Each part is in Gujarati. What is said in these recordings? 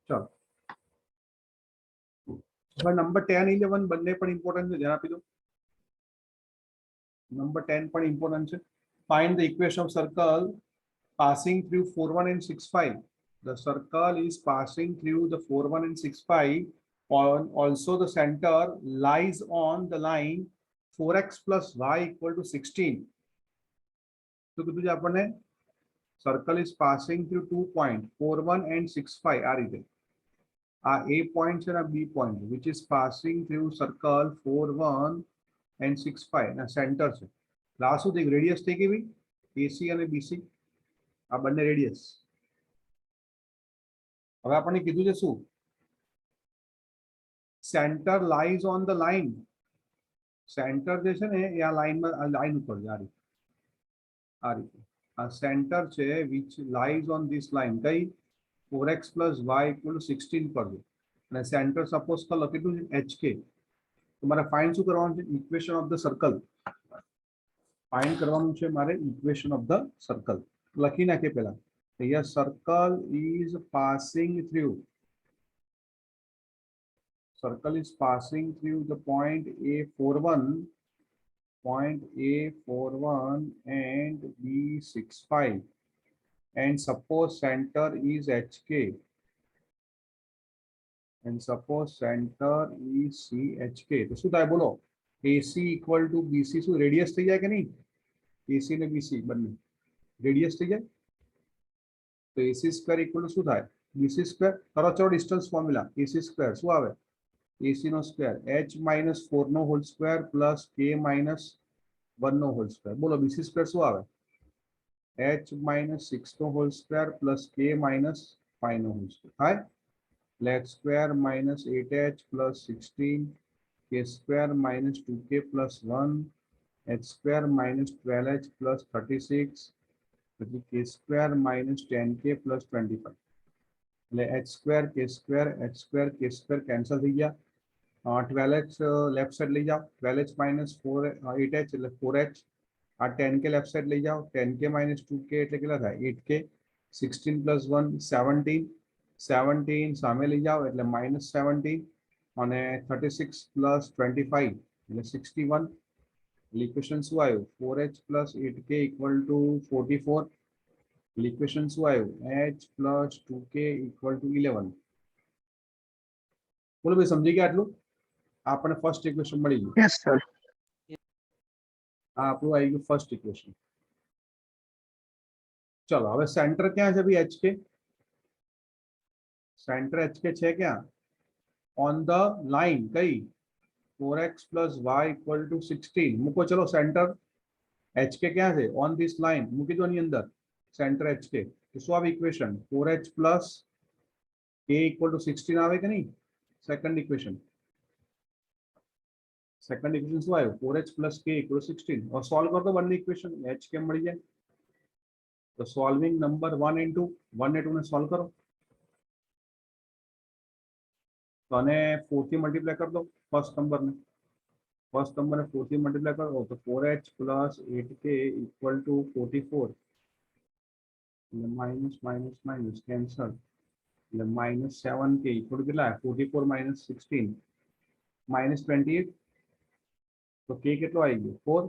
चलो હવે નંબર 10 11 બંને પણ ઇમ્પોર્ટન્ટ છે, ધ્યાન આપી દો. નંબર 10 પણ ઇમ્પોર્ટન્ટ છે. Find the equation of circle passing through 41 and 65. The circle is passing through the 41 and 65. Also the center lies on the line 4x plus y equal to 16. So કીધું છે આપણને circle is passing through 2 points 41 and 65 આ રીતે. આ A point છે ને B point which is passing through circle 41 and 65 ના center છે. આ શું થઈ રેડિયસ થઈ ગઈ ભાઈ AC અને BC આ બંને રેડિયસ. હવે આપણને કીધું છે શું centre lies on the line. Centre જે છે ને એ આ લાઈનમાં લાઈન ઉપર છે આ રીતે આ સેન્ટર છે which lies on this line કઈ 4x plus y equal to 16 પર છે અને સેન્ટર સપોઝ કર કેટલું છે HK. તમારે ફાઇન્ડ શું કરવાનું છે equation of the circle find કરવાનું છે મારે ઇક્વેશન ઓફ ધ સર્કલ. લખી નાખીએ પહેલા here circle is passing through the point A41 and B65 and suppose center is HK and suppose center is CHK. तो શું થાય બોલો AC equal to BC શું રેડિયસ થઈ જાય કે નહીં AC ને BC બંને રેડિયસ થઈ જાય તો AC સ્ક્વેર ઇક્વલ ટુ શું થાય BC સ્ક્વેર. કરો ચલો ડિસ્ટન્સ ફોર્મ્યુલા AC સ્ક્વેર શું આવે AC નો સ્ક્વેર h માઇનસ 4 નો whole square plus k minus 1 નો હોલ સ્ક્વેર. બોલો BC સ્ક્વેર શું આવે h માઇનસ 6 નો whole square plus k minus 5 નો હોલ સ્ક્વેર થાય એટલે x square minus 8h plus 16 k square minus 2k plus 1 h square minus 12h plus 36 પછી k square minus 10k plus 25 એટલે h square k square cancel થઈ ગયા. 12h લેફ્ટ સાઈડ લઈ જાઓ 12h માઇનસ 8h એટલે 4h આ 10k લેફ્ટ સાઈડ લઈ જાઓ 10k માઇનસ 2k એટલે કેટલા થાય 8k 16 પ્લસ 1 17 સામે લઈ જાઓ એટલે માઇનસ 17 અને 36 પ્લસ 25 એટલે 61. ઇક્વેશન શું આવ્યું 4h plus 8k equal to 44. Equation શું આવ્યું h plus 2k equal to 11. બોલો ભાઈ સમજી ગયા આટલું આપણે ફર્સ્ટ ઇક્વેશન મળી ગયું. Yes sir. આ આપણું આવી ગયું ફર્સ્ટ ઇક્વેશન. ચલો હવે સેન્ટર ક્યાં છે ભાઈ HK સેન્ટર HK છે ક્યાં ઓન ધ લાઈન કઈ 4x plus y equal to 16 મૂકો ચલો સેન્ટર HK ક્યાં છે ઓન ધીસ લાઈન મૂકી દો ની અંદર સેન્ટર HK તો શું આવે equation 4h plus k equal to 16 આવે કે નહીં સેકન્ડ ઇક્વેશન શું આવ્યું 4h plus k equal to 16. હવે સોલ્વ કર દો બંને ઇક્વેશન HK મળી જાય તો સોલ્વિંગ નંબર 1 and 2 1 અને 2 ને સોલ્વ કરો તો આને 4 થી મલ્ટીપ્લાય કરી દો ફર્સ્ટ નંબરને 4 થી મલ્ટીપ્લાય કરો તો 4h plus 8k equal to 44 એટલે માઇનસ માઇનસ માઇનસ કેન્સલ એટલે માઇનસ 7k ઇક્વલ ટુ કેટલા 44 માઇનસ 16 માઇનસ 28 તો k કેટલો આવી ગયો 4.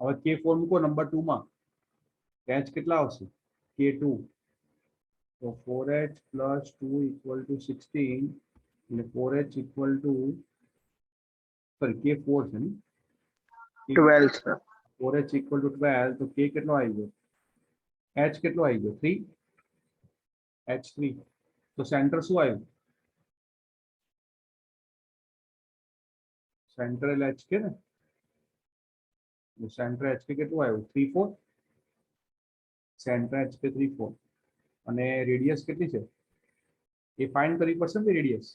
હવે k4 મૂકો નંબર 2 માં h કેટલા આવશે k2 તો 4h plus 2 equal to 16 એટલે 4h equal to sorry k4 છે ને 12 સર. 4h equal to 12 તો k કેટલો આવી ગયો h કેટલો આવી ગયો 3 h3 તો સેન્ટર શું આવ્યું સેન્ટર એટલે HK ને સેન્ટર HK કેટલું આવ્યું 3 4 સેન્ટર HK 3 4 અને રેડિયસ કેટલી છે એ ફાઇન્ડ કરવી પડશે ને રેડિયસ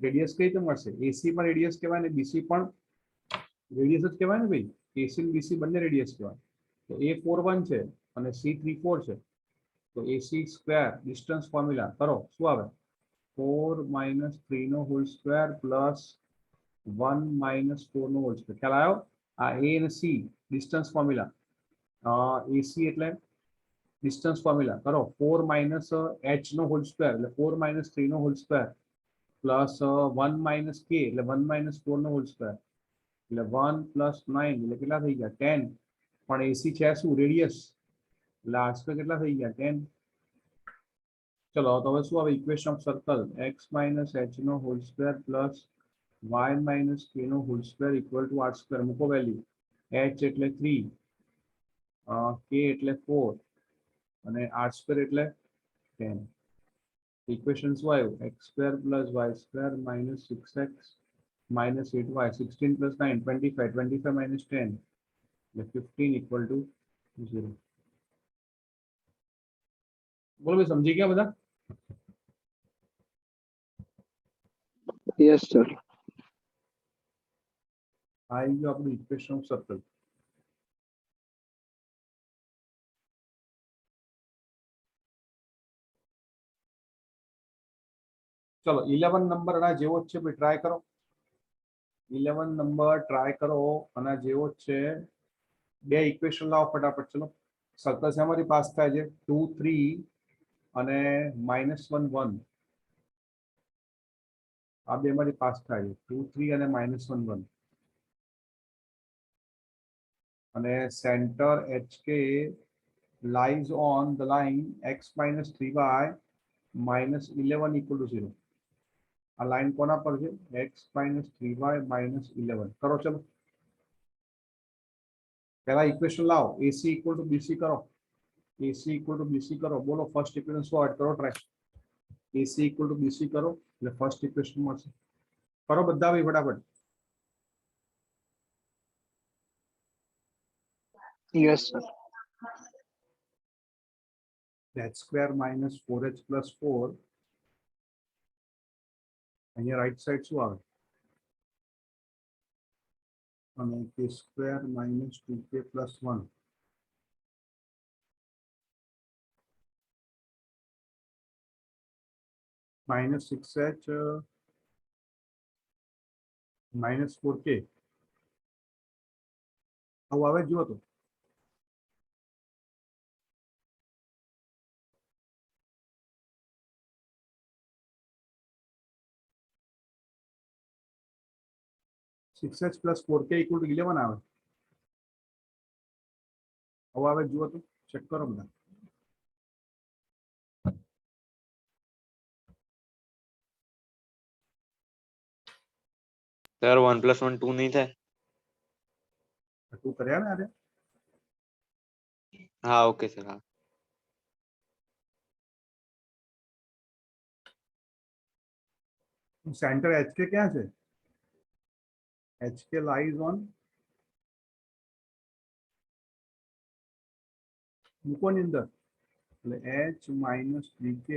કઈ રીતે મળશે AC પણ રેડિયસ કહેવાય ને BC પણ રેડિયસ જ કહેવાય ને ભાઈ AC અને BC બંને રેડિયસ કહેવાય તો A41 છે અને C34 છે તો AC સ્ક્વેર ડિસ્ટન્સ ફોર્મ્યુલા કરો શું આવે 4 minus 3 નો હોલ સ્ક્વેર પ્લસ 1 minus 4 નો હોલ સ્ક્વેર ખ્યાલ આવ્યો આ A અને C ડિસ્ટન્સ ફોર્મ્યુલા AC એટલે ડિસ્ટન્સ ફોર્મ્યુલા કરો 4 માઇનસ h નો હોલ સ્ક્વેર એટલે 4 માઇનસ 3 નો whole square plus 1 minus k એટલે 1 માઇનસ 4 નો હોલ સ્ક્વેર એટલે 1 પ્લસ 9 એટલે કેટલા થઈ ગયા 10 પણ એસી છે શું રેડિયસ એટલે r સ્ક્વેર કેટલા થઈ ગયા 10 ચલો તો હવે શું આવે equation of circle x minus h નો whole square plus y minus k નો whole square equal to r square મૂકો વેલ્યુ h એટલે 3 k એટલે 4 અને r સ્ક્વેર એટલે 10 ઇક્વેશન શું આવ્યું x square plus y square minus 6x minus 8y 16 plus 9 25 25 minus 10 એટલે 15 equal to 0 બોલો ભાઈ સમજી ગયા બધા Yes, sir. આવી ગયો આપણું ઇક્વેશન ઓફ સર્કલ ચલો 11 નંબર આના જેવો જ છે ભાઈ ટ્રાય કરો 11 નંબર ટ્રાય કરો આના જેવો જ છે બે ઇક્વેશન લાવો ફટાફટ ચલો સર્કલ શેમાંથી પાસ થાય છે 2 3 અને -1 1 આ બે માંથી પાસ થાય છે 2 3 અને -1 1 અને centre HK lies on the line x minus 3y minus 11 equal to 0 આ લાઈન કોના પર છે x minus 3y minus 11 કરો ચલો પહેલા ઇક્વેશન લાવો AC equal to BC કરો AC equal to BC કરો બોલો ફર્સ્ટ ઇક્વેશન સોલ્વ કરો try AC equal to BC કરો એટલે ફર્સ્ટ ઇક્વેશન મળશે કરો બધા ભાઈ ફટાફટ Yes, sir. h square minus 4h plus 4 અહીંયા રાઈટ સાઈડ શું આવે અને k square minus 2k plus 1 minus 6h minus 4k આવું આવે જુઓ તો six H plus 4k equal to 11 આવે આવું આવે જુઓ તો ચેક કરો બધા સર 1 + 1 2 નહીં થાય તું કર્યા ને અરે હા ઓકે સર હા સેન્ટર HK ક્યાં છે HK lies on મૂકોની અંદર એટલે h minus 3k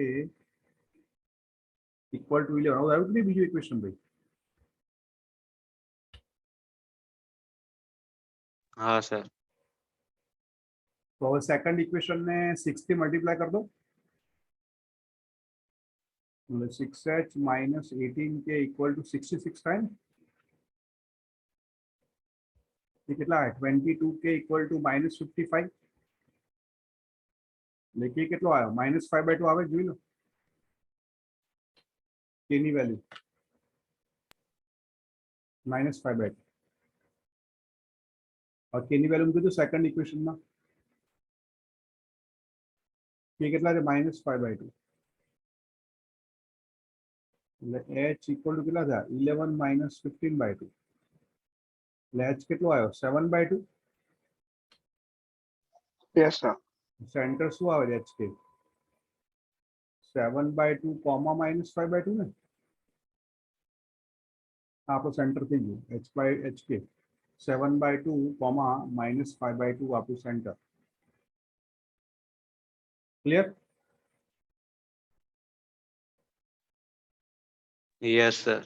equal to 11 આવું આવ્યું કે નહીં બીજું ઇક્વેશન ભાઈ હા સર તો હવે સેકન્ડ ઇક્વેશન ને 6 થી મલ્ટીપ્લાય કરી દો એટલે 6h minus 18k equal to 66 થાય ને એ કેટલા આવે 22k equal to -55 એટલે કે કેટલો આવ્યો -5/2 આવે જોઈ લો k ની વેલ્યુ -5/2 और k ની વેલ્યુ મૂકી દો સેકન્ડ ઇક્વેશનમાં k કેટલા છે -5/2 એટલે h ઇક્વલ ટુ કેટલા થયા 11 minus 15/2 એટલે h કેટલો આવ્યો 7/2 Yes, sir. સેન્ટર શું આવે છે HK 7/2 કોમા -5/2 ને આ આપણું સેન્ટર થઈ ગયું HK 7/2 કોમા -5/2 આપણું સેન્ટર ક્લિયર યસ સર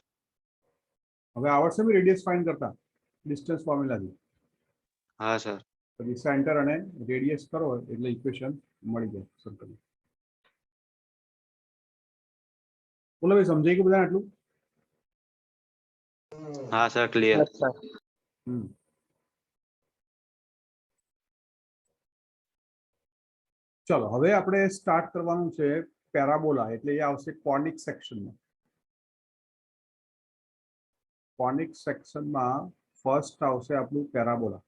હવે આવડશે બી રેડિયસ ફાઇન્ડ કરતા ડિસ્ટન્સ ફોર્મ્યુલાથી હા સર પછી સેન્ટર અને રેડિયસ કરો એટલે ઇક્વેશન મળી જાય સર્કલ બોલો ભાઈ સમજાઈ ગયું બધા આટલું હા સર ક્લિયર Yes, sir. હમ ચલો હવે આપણે સ્ટાર્ટ કરવાનું છે પેરાબોલા, એટલે એ આવશે કોનિક સેક્શનમાં. કોનિક સેક્શનમાં ફર્સ્ટ આવશે આપણું પેરાબોલા.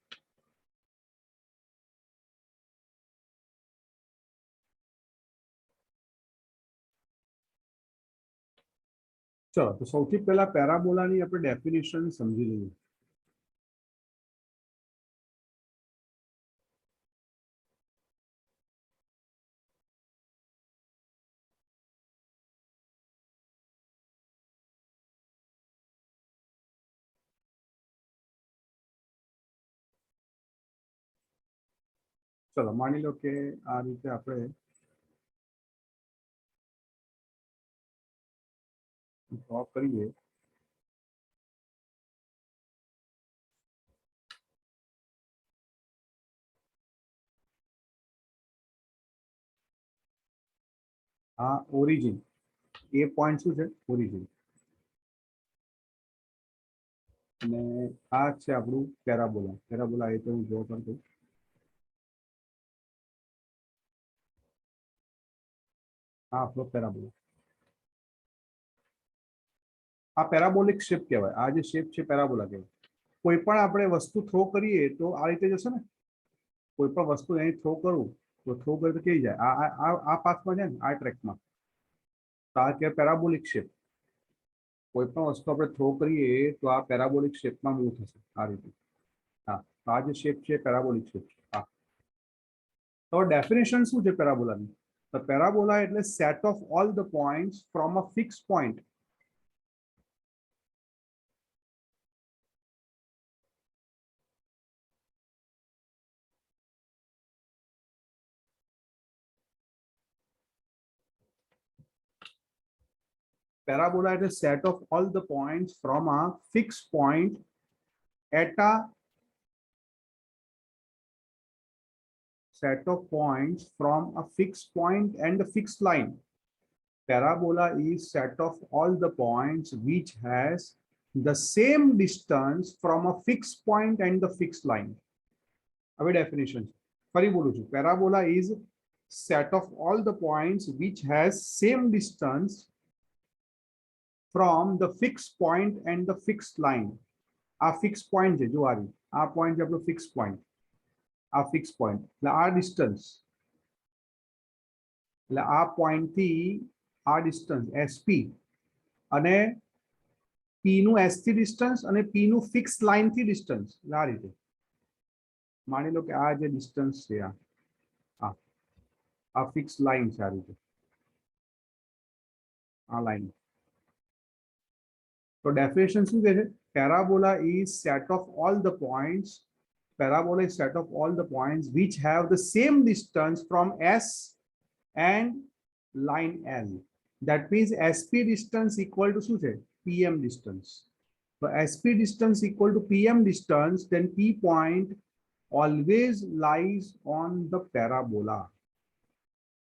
ચલો તો સૌથી પહેલા પેરાબોલાની આપણે ડેફિનેશન સમજી લઈએ. ચલો માની લો કે આ રીતે આપણે ડ્રો કરીએ. આ ઓરિજિન, એ પોઈન્ટ શું છે? ઓરિજિન. અને આ છે આપણું પેરાબોલા. પેરાબોલા એ તો હું ડ્રો કરી દઉં. આ આપણો પેરાબોલા. આ પેરાબોલિક શેપ કહેવાય. આ જે શેપ છે પેરાબોલા કહેવાય. કોઈ પણ આપણે વસ્તુ થ્રો કરીએ તો આ રીતે જશે ને. કોઈ પણ વસ્તુ અહીં થ્રો કરું તો થ્રો કરીએ તો કેવી જાય? આ પાથમાં જાય ને, આ ટ્રેકમાં. તો આ કહેવાય પેરાબોલિક શેપ. કોઈ પણ વસ્તુ આપણે થ્રો કરીએ તો આ પેરાબોલિક શેપમાં મૂવ થશે આ રીતે. હા, તો આ જે શેપ છે પેરાબોલિક શેપ છે. હા, તો ડેફિનેશન શું છે પેરાબોલાની? તો પેરાબોલા એટલે set of all the points from a fix point. Parabola is a set of all the points from a fixed point at a set of points from a fixed point and a fixed line. Parabola is set of all the points which has the same distance from a fixed point and the fixed line. Our definition. Parabola is set of all the points which has same distance from the fixed point and the fixed line. આ ફિક્સ પોઈન્ટ છે, જો આ પોઈન્ટ છે આપણો ફિક્સ પોઈન્ટ. આ ફિક્સ પોઈન્ટ એટલે આ ડિસ્ટન્સ, એટલે આ પોઈન્ટ થી આ ડિસ્ટન્સ એસપી અને પી નું એસ થી ડિસ્ટન્સ અને પી નું ફિક્સ લાઈન થી ડિસ્ટન્સ. એટલે આ રીતે માની લો કે આ જે ડિસ્ટન્સ છે આ ફિક્સ લાઈન છે. આ રીતે આ લાઈન. તો ડેફિનેશન શું કહે છે? Parabola is set of all the points. Parabola is set of all the points which have the same distance from S and line L. That means SP distance equal to શું છે? PM distance. So SP distance equal to PM distance, then P point always lies on the parabola.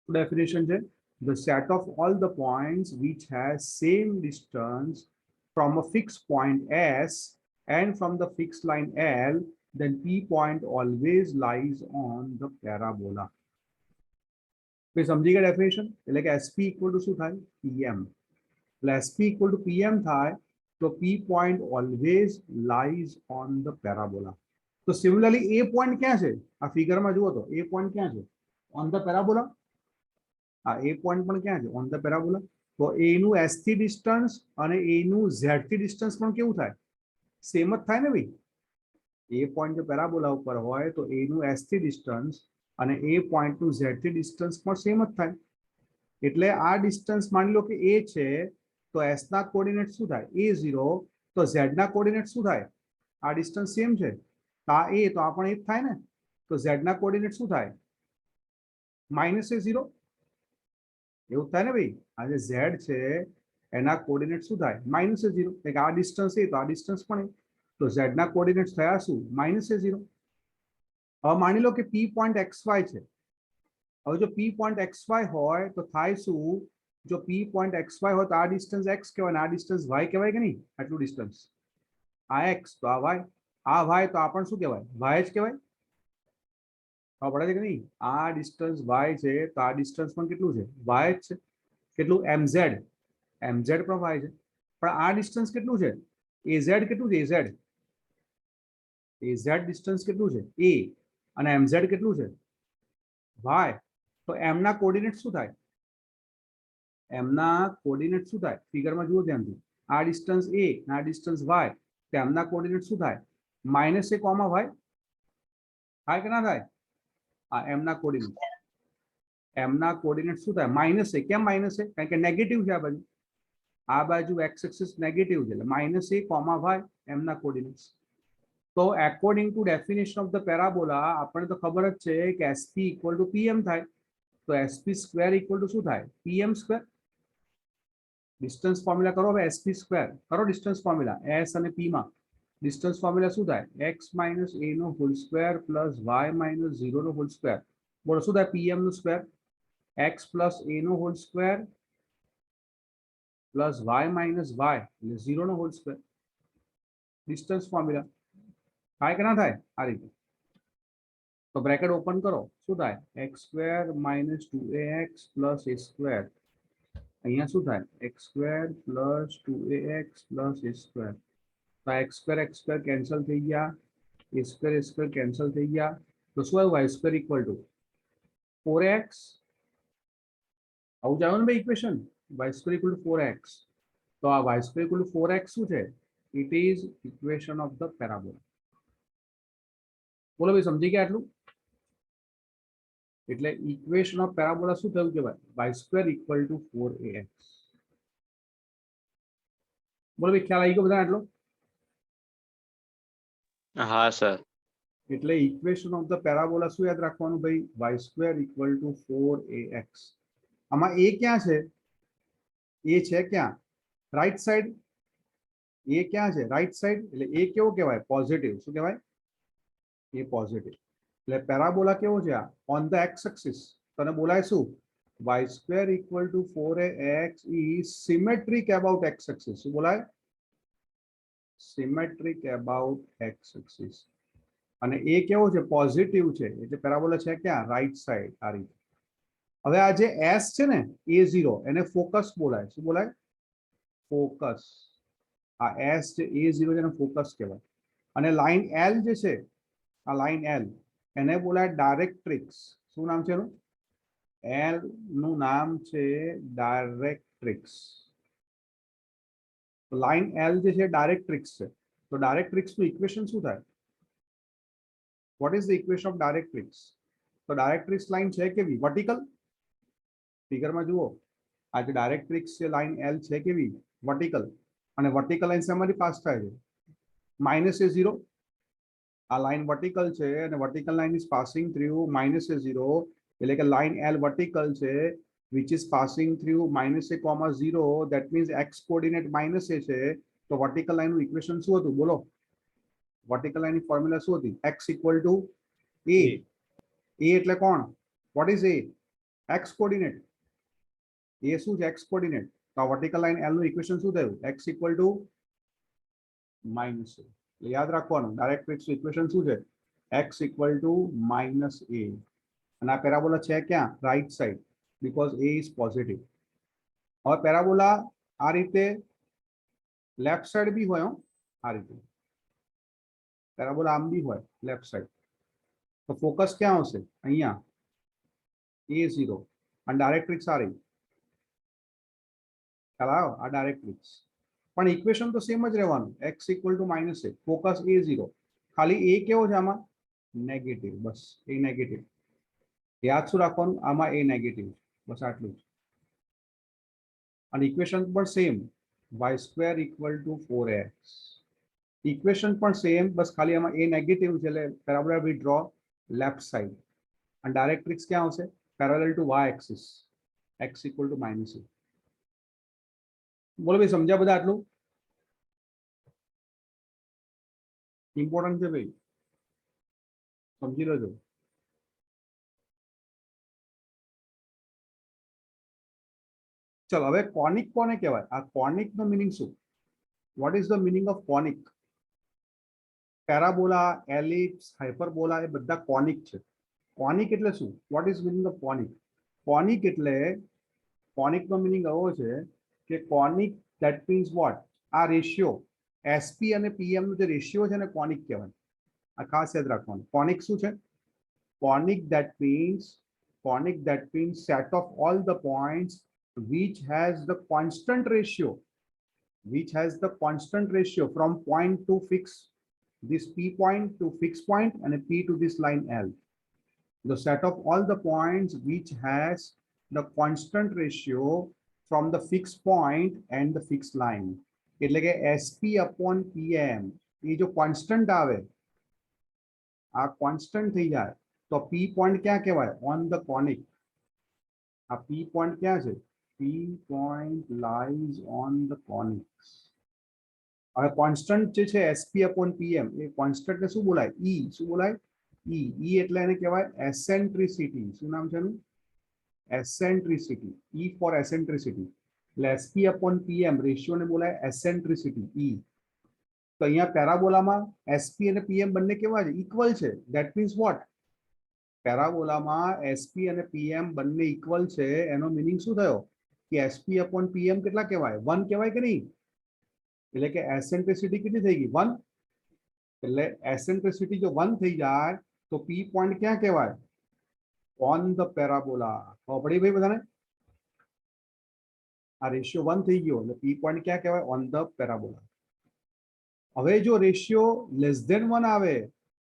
So definition છે the set of all the points which has same distance from a fixed point S and from the fixed line L, then P point always lies on the parabola. તો સમજી ગયા ડેફિનેશન? એટલે કે SP equal to શું થાય? PM. એટલે SP equal to PM થાય તો P point always lies on the parabola. તો સિમિલરલી A point ક્યાં છે? આ ફિગરમાં જુઓ તો A point ક્યાં છે? On the parabola. આ A point પણ ક્યાં છે? On the parabola. તો એ નું એસ થી ડિસ્ટન્સ અને એ નું ઝેડ થી ડિસ્ટન્સ પણ કેવું થાય? સેમ જ થાય ને ભાઈ. એ પોઈન્ટ જો પેરાબોલા ઉપર હોય તો એ નું એસ થી ડિસ્ટન્સ અને એ પોઈન્ટ નું ઝેડ થી ડિસ્ટન્સ પણ સેમ જ થાય. એટલે આ ડિસ્ટન્સ માની લો કે એ છે તો એસ ના કોઓર્ડિનેટ શું થાય? A0. તો ઝેડ ના કોઓર્ડિનેટ શું થાય? આ ડિસ્ટન્સ સેમ છે તો આ એ, તો આ પણ એ જ થાય ને. તો ઝેડ ના કોઓર્ડિનેટ શું થાય? -A0. એવું થાય ને ભાઈ. આ જે ઝેડ છે એના કોઓર્ડિનેટ શું થાય? -A0. એટલે આ ડિસ્ટન્સ એ તો આ ડિસ્ટન્સ પણ એ. તો ઝેડ ના કોઓર્ડિનેટ્સ થયા શું? -A0. હવે માની લો કે P પોઈન્ટ XY છે. હવે જો P પોઈન્ટ XY હોય તો થાય શું? જો P પોઈન્ટ XY હોય તો આ ડિસ્ટન્સ X કહેવાય ને આ ડિસ્ટન્સ Y કહેવાય કે નહીં? આટલું ડિસ્ટન્સ આ X તો આ Y, આ Y તો આ પણ શું કહેવાય? Y જ કહેવાય. ખબર પડે છે કે નહીં? આ ડિસ્ટન્સ y છે તો આ ડિસ્ટન્સ પણ કેટલું છે? y જ છે. કેટલું? mz. mz પણ y છે. પણ આ ડિસ્ટન્સ કેટલું છે? az કેટલું છે? az ડિસ્ટન્સ કેટલું છે? a. અને mz કેટલું છે? y. તો m ના કોઓર્ડિનેટ શું થાય? એમના કોઓર્ડિનેટ શું થાય? ફિગરમાં જુઓ ધ્યાનથી. આ ડિસ્ટન્સ a અને આ ડિસ્ટન્સ y, તો એમના કોઓર્ડિનેટ શું થાય? -a, y. થાય કે ના થાય? આ એમના કોઓર્ડિનેટ. એમના કોઓર્ડિનેટ શું થાય? -a. કેમ -a? કારણ કે નેગેટિવ છે આ બાજુ. આ બાજુ x એક્સિસ નેગેટિવ છે એટલે -a, y એમના કોઓર્ડિનેટ્સ. તો according to definition of the parabola આપણને તો ખબર જ છે કે SP = PM થાય. તો SP² = શું થાય? PM². ડિસ્ટન્સ ફોર્મ્યુલા કરો હવે. SP² કરો ડિસ્ટન્સ ફોર્મ્યુલા s અને p માં. ડિસ્ટન્સ ફોર્મ્યુલા શું થાય? x - a નો હોલ સ્ક્વેર પ્લસ y - 0 નો હોલ સ્ક્વેર. બોલો શું થાય? PM નું સ્ક્વેર. x + a નો whole square plus y - y એટલે 0 નો હોલ સ્ક્વેર. ડિસ્ટન્સ ફોર્મ્યુલા થાય કે ના થાય? આ રીતે. તો બ્રેકેટ ઓપન કરો. શું થાય? x² - 2ax + a². અહીંયા શું થાય? x² + 2ax + a². તો x² કેન્સલ થઈ ગયા, a² કેન્સલ થઈ ગયા. તો શું આવ્યું? y² = 4x. આવું જ આવ્યું ને ભાઈ ઇક્વેશન? y² = 4x. તો આ y² = 4x શું છે? It is equation of the parabola. બોલો ભાઈ, સમજી ગયા આટલું? એટલે ઇક્વેશન ઓફ પેરાબોલા શું થયું કહેવાય? y² = 4ax. બોલો ભાઈ, ખ્યાલ આવી ગયો બધા આટલો? હા સર. એટલે ઇક્વેશન ઓફ ધ પેરાબોલા શું યાદ રાખવાનું ભાઈ? y² = 4ax. આમાં a ક્યાં છે? એ છે ક્યાં? Right side. એ ક્યાં છે? Right side. એટલે એ કેવો કહેવાય? પોઝિટિવ. શું કહેવાય? એ પોઝિટિવ. એટલે પેરાબોલા કેવો છે? આ ઓન ધ એક્સ એક્સિસ. તને બોલાય શું? y² = 4ax is symmetric about x axis. શું બોલાય? Symmetric about X axis. અને એ કેવો છે? પોઝિટિવ છે. એટલે પેરાબોલા છે ક્યાં? Right side. આ રીતે. હવે આ જે s છે ને, a0, એને ફોકસ બોલાય. શું બોલાય? ફોકસ. આ s જે a0 છે એને ફોકસ કહેવાય. અને લાઈન l જે છે, આ લાઈન l, એને બોલાય ડાયરેક્ટ્રિક્સ. શું નામ છે એનું? l નું નામ છે ડાયરેક્ટ્રિક્સ. લાઈન l જે છે ડાયરેક્ટ્રિક્સ છે. તો ડાયરેક્ટ્રિક્સ નું ઇક્વેશન શું થાય? What is the equation of directrix? તો ડાયરેક્ટ્રિક્સ લાઈન છે કેવી? વર્ટિકલ. ફિગરમાં જુઓ. આ જે ડાયરેક્ટ્રિક્સ છે લાઈન l છે કેવી? વર્ટિકલ. અને વર્ટિકલ લાઈન શેમાંથી પાસ થાય છે? -a0. આ લાઈન વર્ટિકલ છે અને vertical line is passing through -a0. એટલે કે લાઈન l વર્ટિકલ છે which is passing through -a, 0. that means x coordinate -a છે. તો વર્ટિકલ લાઈન નું ઇક્વેશન શું હતું? બોલો. વર્ટિકલ લાઈન ની ફોર્મ્યુલા શું હતી? x = a. a એટલે કોણ? What is a? x coordinate. એ શું છે? x coordinate. તો આ વર્ટિકલ લાઈન l નું ઇક્વેશન શું થયું? x = -a. એટલે યાદ રાખવાનું, ડાયરેક્ટ્રિક્સ ઇક્વેશન શું છે? x = -a. અને આ પેરાબોલા છે ક્યાં? Right side. Because a is positive. હવે પેરાબોલા આ રીતે લેફ્ટ સાઈડ બી હોય. આ રીતે પેરાબોલા આમ બી હોય લેફ્ટ સાઈડ. તો ફોકસ ક્યાં આવશે? અહીંયા a0. અને ડાયરેક્ટ્રિક્સ આ રહી. ખ્યાલ આવ્યો? આ ડાયરેક્ટ્રિક્સ. પણ ઇક્વેશન તો સેમ જ રહેવાનું. x = -a. Focus a0. ખાલી a કેવો છે આમાં? નેગેટિવ. બસ એ નેગેટિવ. યાદ શું રાખવાનું? આમાં એ નેગેટિવ. બસ આટલું જ. અને ઇક્વેશન પણ સેમ. y² = 4x. ઇક્વેશન પણ સેમ, બસ ખાલી આમાં એ નેગેટિવ છે એટલે parabola we draw left side. અને ડાયરેક્ટ્રિક્સ ક્યાં આવશે? Parallel to y axis. x = -a. બોલો ભાઈ, સમજ્યા બધા આટલું? ઇમ્પોર્ટન્ટ છે ભાઈ, સમજી લેજો. ચલો હવે કોનિક કોને કહેવાય? આ કોનિક નો મિનિંગ શું? What is the meaning of conic? Parabola, ellipse, hyperbola એ બધા કોનિક છે. કોનિક એટલે શું? What is meaning of conic? Conic એટલે કોનિકનો મિનિંગ એવો છે કે કોનિક ધેટ મીન્સ વોટ, આ રેશિયો એસપી અને પીએમ નો જે રેશિયો છે ને કોનિક કહેવાય. આ ખાસ યાદ રાખવાનું. કોનિક શું છે? Conic that means set of all the points which has the constant ratio from point to fix, this P point to fixed point and a P to this line L. The set of all the points which has the constant ratio from the fixed point and the fixed line. એટલે કે SP upon PM એ જો કોન્સ્ટન્ટ આવે, આ કોન્સ્ટન્ટ થઈ જાય તો P પોઈન્ટ ક્યાં કહેવાય? On the conic. આ P પોઈન્ટ ક્યાં છે? P point lies on the conics. હવે કોન્સ્ટન્ટ જે છે SP upon PM એ કોન્સ્ટન્ટ ને શું બોલાય? E. શું બોલાય? E. E એટલે એને કહેવાય એસેન્ટ્રિસિટી. શું નામ છે એનું? એસેન્ટ્રિસિટી. E for eccentricity. એટલે SP upon PM રેશિયો ને બોલાય એસેન્ટ્રિસિટી, E. તો અહીંયા પેરાબોલામાં SP અને PM બંને કેવા છે? ઇક્વલ છે. That means what? પેરાબોલામાં SP અને PM બંને ઇક્વલ છે. એનો મિનિંગ શું થયો? કે SP upon PM કેટલા કહેવાય? 1 કહેવાય કે નહીં? એટલે કે એસેન્ટ્રિસિટી કેટલી થઈ ગઈ? 1. એટલે એસેન્ટ્રિસિટી જો 1 થઈ જાય તો P પોઈન્ટ ક્યાં કહેવાય? On the parabola. ખબર પડી ભાઈ બધાને? આ રેશિયો 1 થઈ ગયો એટલે P પોઈન્ટ ક્યાં કહેવાય? On the parabola. હવે જો રેશિયો લેસ ધેન 1 આવે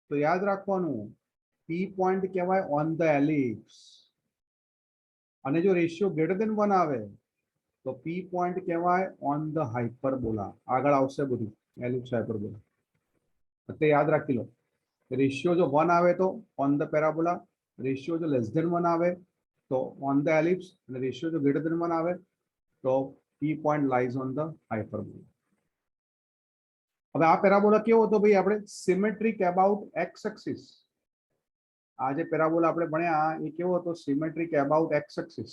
તો યાદ રાખવાનું P પોઈન્ટ કહેવાય ઓન ધ એલિપ્સ. અને જો રેશિયો ગ્રેટર ધેન 1 આવે તો P પોઈન્ટ કહેવાય ઓન ધ હાઇપરબોલા. આગળ આવશે બધું એલિપ્સ હાઇપરબોલા. તે યાદ રાખી લો. રેશિયો જો 1 આવે તો ઓન ધ પેરાબોલા, રેશિયો જો લેસ ધેન 1 આવે તો ઓન ધ એલિપ્સ, અને રેશિયો જો ગ્રેટર ધેન 1 આવે તો P point lies on the hyperbola. હવે આ પેરાબોલા કેવો હતો ભાઈ? આપણે સિમેટ્રિક અબાઉટ એક્સ એક્સિસ. આ જે પેરાબોલા આપણે ભણ્યા એ કેવો હતો? Symmetric about X axis.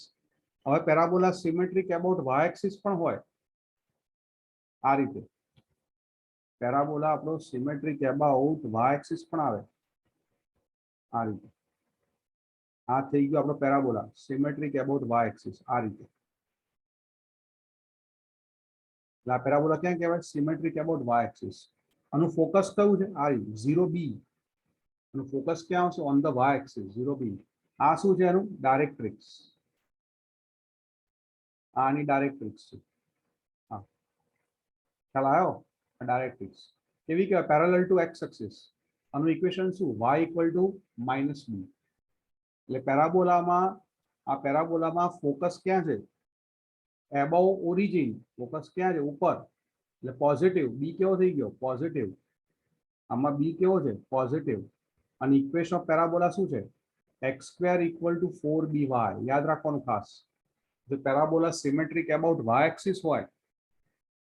હવે parabola symmetric about Y axis પણ હોય. આ રીતે પેરાબોલા આપણો સિમેટ્રિક અબાઉટ વાય એક્સિસ પણ આવે. આ રીતે આ થઈ ગયો આપણો parabola symmetric about Y axis. આ રીતે આ પેરાબોલા ક્યાં કહેવાય? Symmetric about Y axis. આનું ફોકસ કયું છે? આ 0B. આનું ફોકસ ક્યાં આવશે? On the Y axis, 0B. આ શું છે? એનું ડાયરેક્ટ્રિક્સ. આની ડાયરેક્ટ્રિક્સ છે. હા, ખ્યાલ આવ્યો? ડાયરેક્ટ્રિક્સ કેવી કહેવાય? Parallel to X axis. આનું ઇક્વેશન શું? y = -b. એટલે પેરાબોલામાં આ પેરાબોલામાં ફોકસ ક્યાં છે? Above origin. ફોકસ ક્યાં છે? ઉપર. એટલે પોઝિટિવ. બી કેવો થઈ ગયો? પોઝિટિવ. આમાં બી કેવો છે? પોઝિટિવ. અને ઇક્વેશન ઓફ પેરાબોલા શું છે? x² = 4by. યાદ રાખવાનું ખાસ. જો parabola symmetric about Y axis હોય,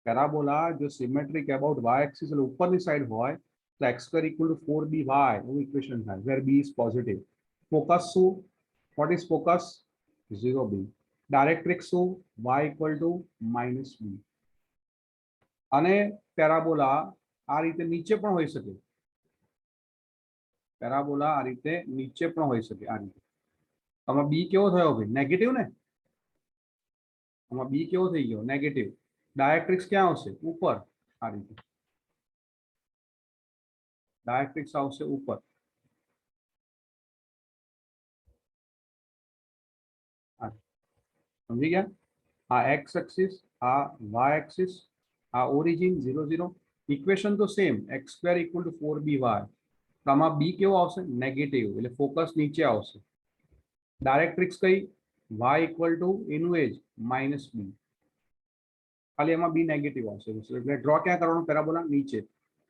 પેરાબોલા જો સિમેટ્રિક અબાઉટ વાય એક્સિસ એટલે ઉપરની સાઈડ હોય તો x² = 4by એવું ઇક્વેશન થાય, વેર b ઇઝ પોઝિટિવ. ફોકસ શું? What is focus? 0B. ડાયરેક્ટ્રિક્સ શું? y = -b. અને પેરાબોલા આ રીતે નીચે પણ હોઈ શકે. પેરાબોલા આ રીતે નીચે પણ હોઈ શકે. આ રીતે આમાં બી કેવો થયો ભાઈ? નેગેટિવ ને? આમાં બી કેવો થઈ ગયો? નેગેટિવ. ડાયરેક્ટ્રિક્સ ક્યાં આવશે? ઉપર. આ રીતે ડાયરેક્ટ્રિક્સ આવશે ઉપર. સમજી ગયા? આ એક્સ એક્સિસ, આ વાય એક્સિસ, આ ઓરિજિન 0 0. ઇક્વેશન તો સેમ, x² = 4by. આમાં બી કેવો આવશે? નેગેટિવ. એટલે ફોકસ નીચે આવશે. ડાયરેક્ટ્રિક્સ કઈ? y = એનું એજ -b. ખાલી એમાં બી નેગેટિવ આવશે. એટલે ડ્રો ક્યાં કરવાનું? પેરાબોલા નીચે.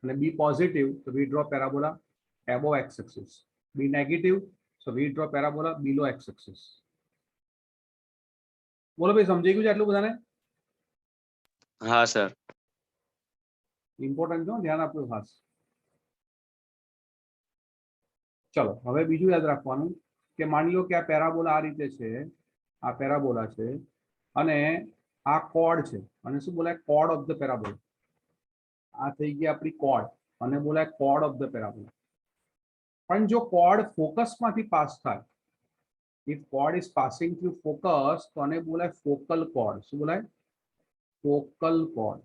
અને બી પોઝિટિવ તો we draw parabola above x axis. B negative so we draw parabola below x axis. બોલો ભાઈ, સમજી ગયું છે આટલું બધાને? હા સર. ઇમ્પોર્ટન્ટ છે, ધ્યાન આપજો ખાસ. ચલો હવે બીજું યાદ રાખવાનું કે માની લો કે આ પેરાબોલા આ રીતે છે. આ પેરાબોલા છે અને આ કોડ છે. અને શું બોલાય? Code of the parabola. આ થઈ ગઈ આપણી કોડ અને બોલાય કોડ ઓફ ધ પેરાબોલા. પણ જો કોર્ડ ફોકસમાંથી પાસ થાય, if chord is passing through focus તો આને બોલાય ફોકલ કોર્ડ. શું બોલાય? Focal chord.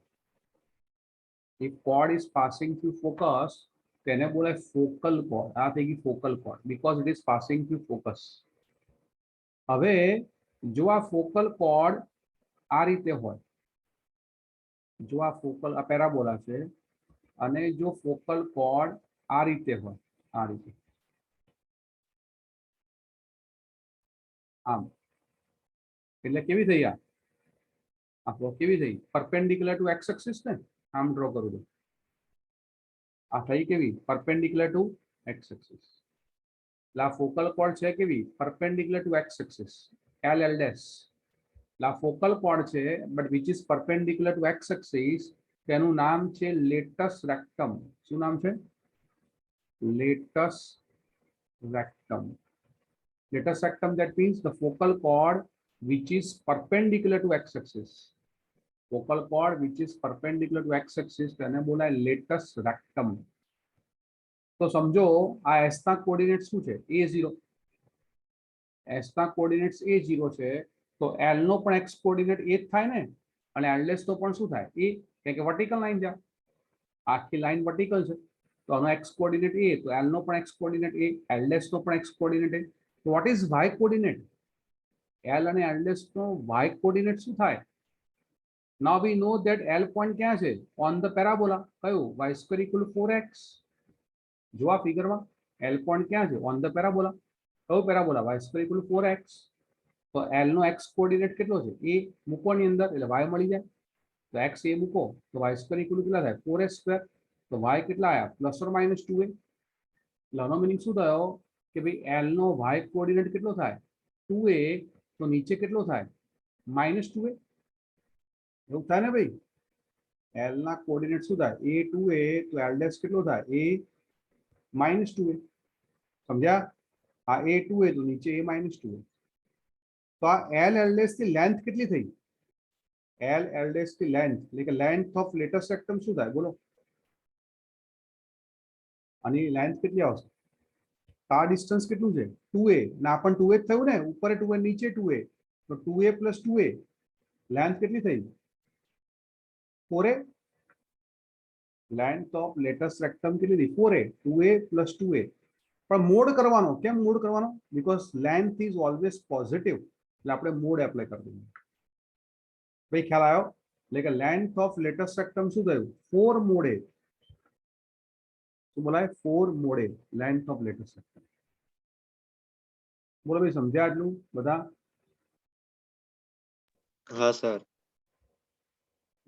If chord is passing through focus તેને બોલાય ફોકલ કોર્ડ. આ થઈ ગઈ focal chord because it is passing through focus. હવે જો આ ફોકલ કોર્ડ આ રીતે હોય, જો આ ફોકલ આ પેરાબોલા છે અને જો ફોકલ કોર્ડ આ રીતે હોય, આ રીતે આમ, એટલે કેવી થઈ? આ કેવી થઈ? પરપેન્ડિક્યુલર ટુ એક્સ એક્સિસ ને. આમ ડ્રો કરું છું. આ થઈ કેવી? Perpendicular to X axis. એટલે આ ફોકલ કોર્ડ છે કેવી? Perpendicular to X axis. L L dash. એટલે આ ફોકલ કોર્ડ છે but which is perpendicular to X axis. તેનું નામ છે લેટસ રેક્ટમ. શું નામ છે? Latus rectum. Latus rectum, that means the focal chord which is perpendicular to x-axis. Focal chord which is perpendicular to x-axis તેને બોલાય લેટસ રેક્ટમ. તો સમજો આ s ના કોઓર્ડિનેટ્સ શું છે? a0. s ના કોઓર્ડિનેટ્સ a0 છે તો l નો પણ x કોઓર્ડિનેટ a જ થાય ને, અને l' તો પણ શું થાય? a, કારણ કે વર્ટિકલ લાઈન છે. આખી લાઈન વર્ટિકલ છે તો આનો x કોઓર્ડિનેટ a, તો l નો પણ x કોઓર્ડિનેટ a, l' નો પણ x coordinate a. What is y coordinate? L and L' નો y coordinate શું થાય? Now we know that L point ક્યાં છે? On the parabola. કયું? y square equal to 4x. જો આ ફિગરમાં L point ક્યાં છે? On the parabola. કયું parabola? y square equal to 4x. તો L નો x કોઓર્ડિનેટ કેટલો છે? a. મૂકોની અંદર એટલે y મળી જાય. તો x a મૂકો તો y square equal to કેટલા થાય? 4x square. તો y કેટલા આયા? Plus or minus 2a. એટલે આનો મીનિંગ શું થયો કે ભાઈ L નો y કોઓર્ડિનેટ કેટલો થાય? 2a. તો નીચે કેટલો થાય? -2a. એવું થાય ને ભાઈ? L ના કોઓર્ડિનેટ શું થાય? a 2a. તો l' કેટલો થાય? a -2a. સમજ્યા? આ a 2a તો નીચે a -2a. તો આ l l' ની લેન્થ કેટલી થઈ? l l' ની લેન્થ એટલે કે લેન્થ ઓફ લેટસ રેક્ટમ શું થાય? બોલો. આની લેન્થ કેટલી આવશે? આ ડિસ્ટન્સ કેટલું છે? 2a. ના પણ 2a જ થયું ને, ઉપર 2a નીચે 2a. તો 2a + 2a લેન્થ કેટલી થઈ? 4a. લેન્થ ઓફ લેટસ રેક્ટમ કેટલી થઈ? 4a. 2a + 2a. પણ મોડ કરવાનો. કેમ મોડ કરવાનો? Because length is always positive. એટલે આપણે મોડ એપ્લાય કરી દઈએ. ભાઈ ખ્યાલ આવ્યો? એટલે કે લેન્થ ઓફ લેટસ રેક્ટમ શું થયું? 4 મોડ a. શું બોલાય? 4 mod a. Length of latus rectum. બોલો ભાઈ, સમજ્યા આટલું બધા? હા સર.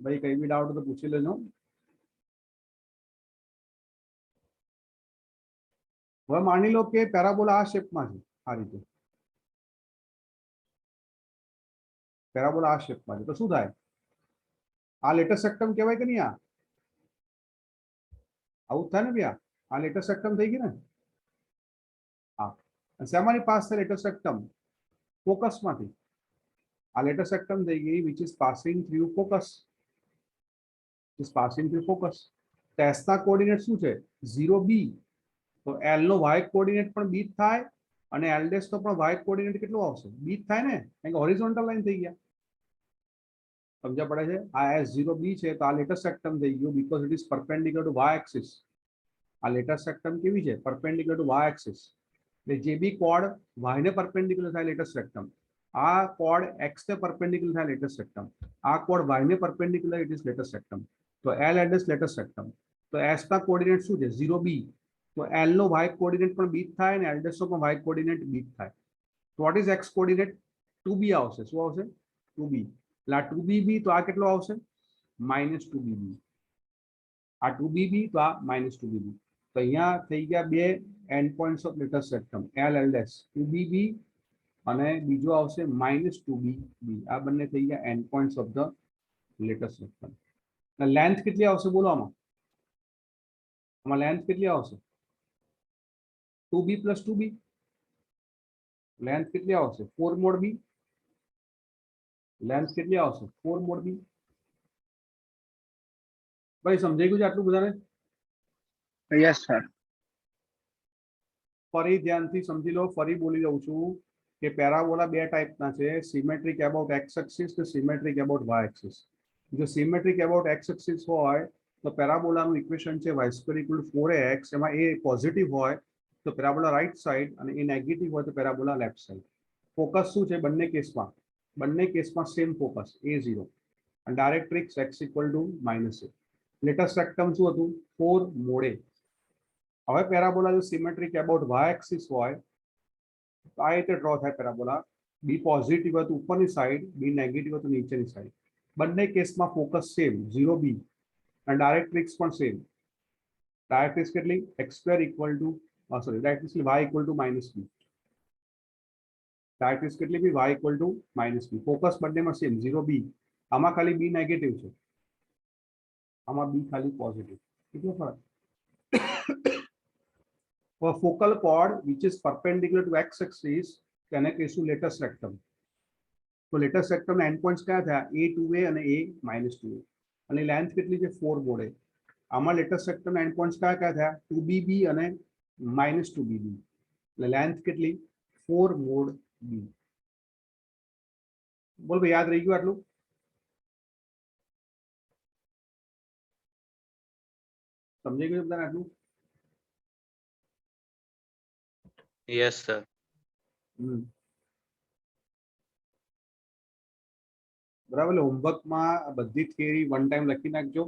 ભાઈ કઈ બી ડાઉટ તો પૂછી લેજો. હવે માની લો કે પેરાબોલા આ શેપમાં છે, આ રીતે પેરાબોલા આ શેપમાં છે તો શું થાય? આ લેટસ રેક્ટમ કહેવાય કે નહીં? આવું થાય ને ભૈયા? આ લેટસ રેક્ટમ થઈ ગઈ ને? હા. શેમાની પાસ થાય લેટસ રેક્ટમ? ફોકસમાંથી. આ લેટસ રેક્ટમ થઈ ગઈ which is passing through focus. Is passing through focus. તો s ના કોઓર્ડિનેટ શું છે? 0b. તો l નો y કોઓર્ડિનેટ પણ b થાય અને l' નો પણ y કોઓર્ડિનેટ કેટલો આવશે? b થાય ને, કારણ કે હોરિઝોન્ટલ લાઈન થઈ ગયા. સમજ્યા પડે છે? આ s0b છે તો આ લેટસ રેક્ટમ થઈ ગયું because it is perpendicular to y axis. આ લેટસ રેક્ટમ કેવી છે? Perpendicular to y axis. એટલે જે બી કોર્ડ y ને પરપેન્ડિક્યુલર થાય લેટસ રેક્ટમ, આ કોર્ડ x ને પરપેન્ડિક્યુલર થાય લેટસ રેક્ટમ, આ કોર્ડ y ને perpendicular it is latus rectum. તો l એડ્રેસ લેટસ રેક્ટમ. તો s ના કોઓર્ડિનેટ શું છે? 0b. તો l નો y કોઓર્ડિનેટ પણ b થાય અને l' નો પણ y કોઓર્ડિનેટ b થાય. તો what is x coordinate? 2b આવશે. શું આવશે? 2b. એટલે આ 2bb તો આ કેટલો આવશે? -2bb. આ 2bb તો આ -2bb. તો અહીંયા થઈ ગયા બે end points of latus rectum, l l' 2bb અને બીજો આવશે -2bb. આ બંને થઈ ગયા end points of the latus rectum. Length કેટલી આવશે બોલો? આમાં લેન્થ કેટલી આવશે? 2b + 2b. લેન્થ કેટલી આવશે? 4 મોડ b. લેન્થ કેટલી આવશે? 4 મોડ b. ભાઈ સમજાઈ ગયું છે આટલું બધાને? Yes, sir. ફરી ધ્યાનથી સમજી લો, ફરી બોલી દઉં છું કે પેરાબોલા બે ટાઈપના છે, સિમેટ્રિક એબાઉટ એક્સ એક્સિસ કે સિમેટ્રિક એબાઉટ વાય એક્સિસ. જો સિમેટ્રિક એબાઉટ એક્સ એક્સિસ હોય તો પેરાબોલાનું ઇક્વેશન છે y square equal two 4x, એમાં એ પોઝિટિવ હોય તો પેરાબોલા રાઈટ સાઈડ અને એ નેગેટિવ હોય તો પેરાબોલા લેફ્ટ સાઈડ. ફોકસ શું છે બંને કેસમાં? બંને કેસમાં સેમ ફોકસ A0 અને directrix x equal to -a. Latus rectum શું હતું? 4 મોડે. હવે પેરાબોલા જો સિમેટ્રિક એબાઉટ y એક્સિસ હોય તો આ રીતે ડ્રો થાય પેરાબોલા. બી પોઝિટિવ હોય તો ઉપરની સાઈડ, બી નેગેટિવ હોય તો નીચેની સાઈડ. બંને કેસમાં ફોકસ સેમ 0 બી અને ડાયરેક્ટ્રિક્સ પણ સેમ. ડાયરેક્ટ્રિક્સ કેટલી? x square equal to sorry directrix y equal to -b. Directrix કેટલી B? y equal to -b. Focus બંનેમાં સેમ 0 બી. આમાં ખાલી બી નેગેટિવ છે, આમાં બી ખાલી પોઝિટિવ. કેટલો ફરક? Focal chord which is perpendicular to X axis તેને કહીશું લેટેસ્ટ રેક્ટમ. તો લેટેસ્ટ રેક્ટમના એન્ડ પોઈન્ટ્સ કયા થયા? A2a અને A-2a. અને લેન્થ કેટલી છે? 4 મોડે. આમાં લેટેસ્ટ રેક્ટમના એન્ડ પોઈન્ટ્સ કયા કયા થયા? 2bb અને -2bb. એટલે લેન્થ કેટલી? 4 મોડ b. બોલ ભાઈ, યાદ રહી ગયું આટલું? સમજાઈ ગયું બધાને આટલું? Yes, sir. બરાબર. હોમવર્કમાં બધી થિયરી વન ટાઈમ લખી નાખજો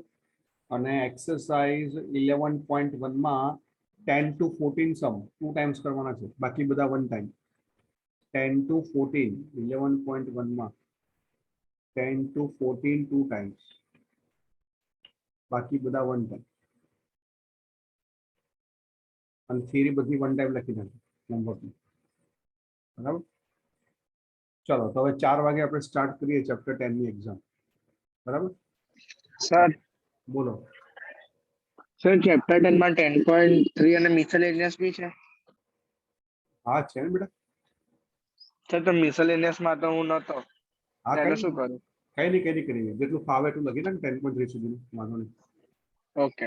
અને એક્સરસાઇઝ 11.1 10 to 14 સમ 2 ટાઈમ્સ કરવાના છે, બાકી બધા one time. 10 to 14 11.1 10 to 14 2 times, બાકી બધા વન ટાઈમ. અને થિયરી બધી વન ટાઈમ લખી નાખજો હોમવર્કમાં. બરાબર. ચલો તો હવે 4 વાગે આપણે સ્ટાર્ટ કરીએ ચેપ્ટર 10 ની એક્ઝામ. બરાબર. સર બોલો. સર ચેપ્ટર 10 માં 10.3 અને મિસેલેનિયસ બી છે. હા છે ને બેટા. સર તો મિસેલેનિયસ માં તો હું નતો, હા એને કઈ શું કરું? નહીં કરી જેટલું ફાવે એટલું લખી નાખ 10.3 સુધીનું, વાંધો નહીં. ઓકે.